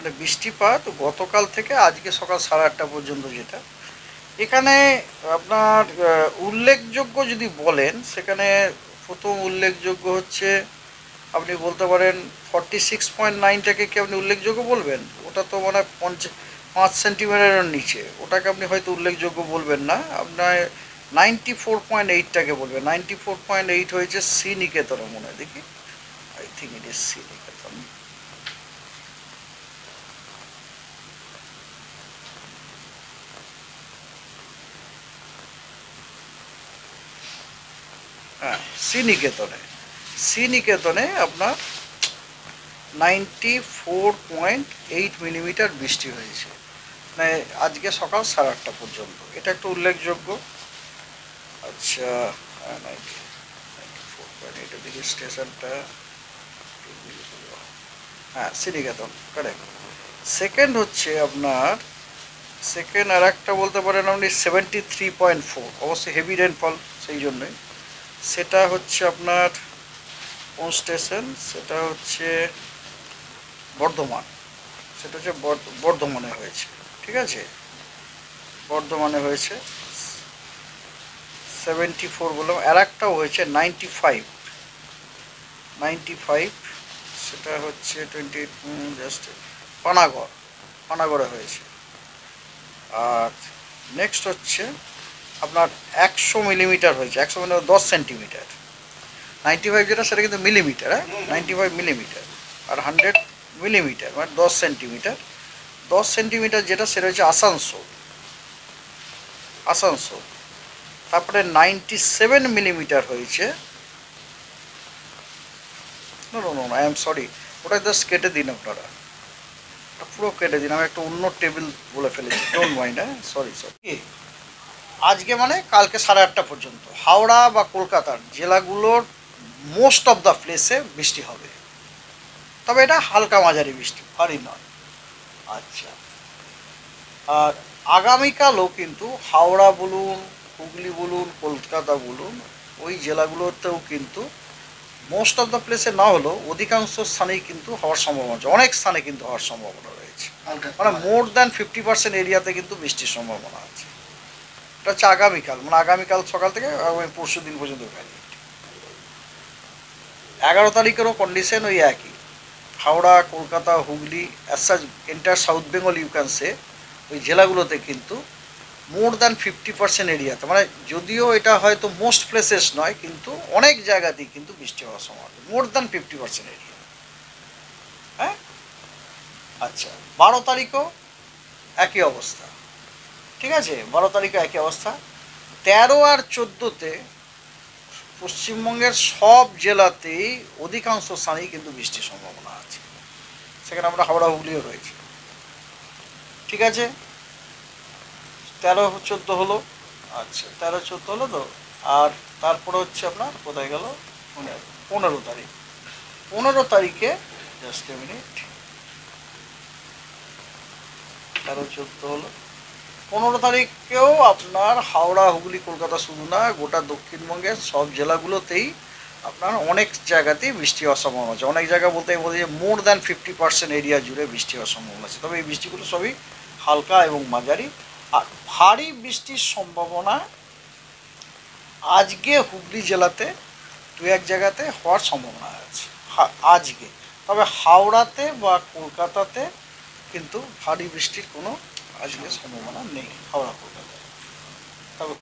মানে বৃষ্টিপাত গতকাল থেকে আজকে সকাল 8:30 পর্যন্ত যেটা এখানে আপনার উল্লেখযোগ্য যদি বলেন, সেখানে প্রথম উল্লেখযোগ্য হচ্ছে আপনি বলতে পারেন 46.9টাকে কি আপনি উল্লেখযোগ্য বলবেন? ওটা তো মানে 5 সেন্টিমিটারের নিচে, ওটাকে আপনি হয়তো উল্লেখযোগ্য বলবেন না। আপনার 94.8টাকে বলবেন। 94.8 হয়েছে শ্রীনিকেতনে, মনে হয়, দেখি, I think it is Sriniketan. হ্যাঁ, শ্রীনিকেতনে আপনার 94.8 মিলিমিটার বৃষ্টি হয়েছে, মানে আজকে সকাল 8:30 পর্যন্ত। এটা একটা উল্লেখযোগ্য। আচ্ছা, 94.8 দিকে স্টেশনটা, হ্যাঁ, শ্রীনিকেতন কারেক্ট। সেকেন্ড হচ্ছে আপনার, সেকেন্ড আর একটা বলতে পারেন আপনি 73.4, অবশ্যই হেভি রেনফল সেই জন্যই। সেটা হচ্ছে আপনার কোন স্টেশন? সেটা হচ্ছে বর্ধমান। সেটা হচ্ছে বর্ধমানে হয়েছে, ঠিক আছে, বর্ধমানে হয়েছে 74 বললাম। আর একটাও হয়েছে 95, সেটা হচ্ছে 20, জাস্ট পানাগড়ে হয়েছে। আর নেক্সট হচ্ছে আপনার 100 মিলিমিটার হয়েছে, 100 মানে 10 সেন্টিমিটার। 95 যেটা সেটা কিন্তু মিলিমিটার, হ্যাঁ, 95 মিলিমিটার। আর 100 মিলিমিটার মানে 10 সেন্টিমিটার। 10 সেন্টিমিটার যেটা সেটা হচ্ছে আসানসোল। তারপরে 97 মিলিমিটার হয়েছে, no no no, I am sorry, ওটা জাস্ট কেটে দিন আপনারা, পুরো কেটে দিন, আমি একটা অন্য টেবিল বলে ফেলেছি, ডোন্ট মাইন্ড, হ্যাঁ, সরি। আজকে মানে কালকে 8:30 পর্যন্ত হাওড়া বা কলকাতার জেলাগুলোর মোস্ট অফ দ্য প্লেসে বৃষ্টি হবে, তবে এটা হালকা মাঝারি বৃষ্টি, ভারী নয়। আচ্ছা, আর আগামীকালও কিন্তু হাওড়া বলুন, হুগলি বলুন, কলকাতা বলুন, ওই জেলাগুলোতেও কিন্তু মোস্ট অফ দ্য প্লেসে না হলেও অধিকাংশ স্থানেই কিন্তু হওয়ার সম্ভাবনা আছে, অনেক স্থানে কিন্তু হওয়ার সম্ভাবনা রয়েছে, মানে মোর দ্যান 50% এরিয়াতে কিন্তু বৃষ্টির সম্ভাবনা আছে। এটা হচ্ছে আগামীকাল, মানে আগামীকাল সকাল থেকে আগামী পরশু দিন পর্যন্ত ভ্যালিড। 11 তারিখেরও কন্ডিশন ওই একই, Howrah, Kolkata, Hooghly, as such entire south Bengal you can say, ওই জেলাগুলোতে কিন্তু মোর দ্যান 50% এরিয়াতে, মানে যদিও এটা হয়তো মোস্ট প্লেসেস নয়, কিন্তু অনেক জায়গাতেই কিন্তু বৃষ্টি হওয়ার সম্ভাবনা, মোর দ্যান 50% এরিয়া। হ্যাঁ, আচ্ছা, 12 তারিখও একই অবস্থা, ঠিক আছে, 12 তারিখও একই অবস্থা। 13 আর 14তে পশ্চিমবঙ্গের সব জেলাতেই অধিকাংশ স্থানেই কিন্তু বৃষ্টির সম্ভাবনা আছে, সেখানে আমরা হাওড়া হুগলিও রয়েছে, ঠিক আছে। 13-14 হলো, আচ্ছা, 13-14 হলো তো। আর তারপরে হচ্ছে আপনার কোথায় গেল, 15 তারিখ। 15 তারিখে, জাস্ট এ মিনিট, 13-14 হলো। 15 তারিখেও আপনার হাওড়া, হুগলি, কলকাতা শুধু না, গোটা দক্ষিণবঙ্গের সব জেলাগুলোতেই আপনার অনেক জায়গাতেই বৃষ্টি হওয়ার সম্ভাবনা আছে। অনেক জায়গা বলতে বলতে যে মোর দ্যান 50% এরিয়া জুড়ে বৃষ্টি হওয়ার সম্ভাবনা আছে, তবে এই বৃষ্টিগুলো সবই হালকা এবং মাঝারি। আর ভারী বৃষ্টির সম্ভাবনা আজকে হুগলি জেলাতে দু এক জায়গাতে হওয়ার সম্ভাবনা আছে আজকে, তবে হাওড়াতে বা কলকাতাতে কিন্তু ভারী বৃষ্টির কোনো আজকে সম্ভাবনা নেই, হাওড়া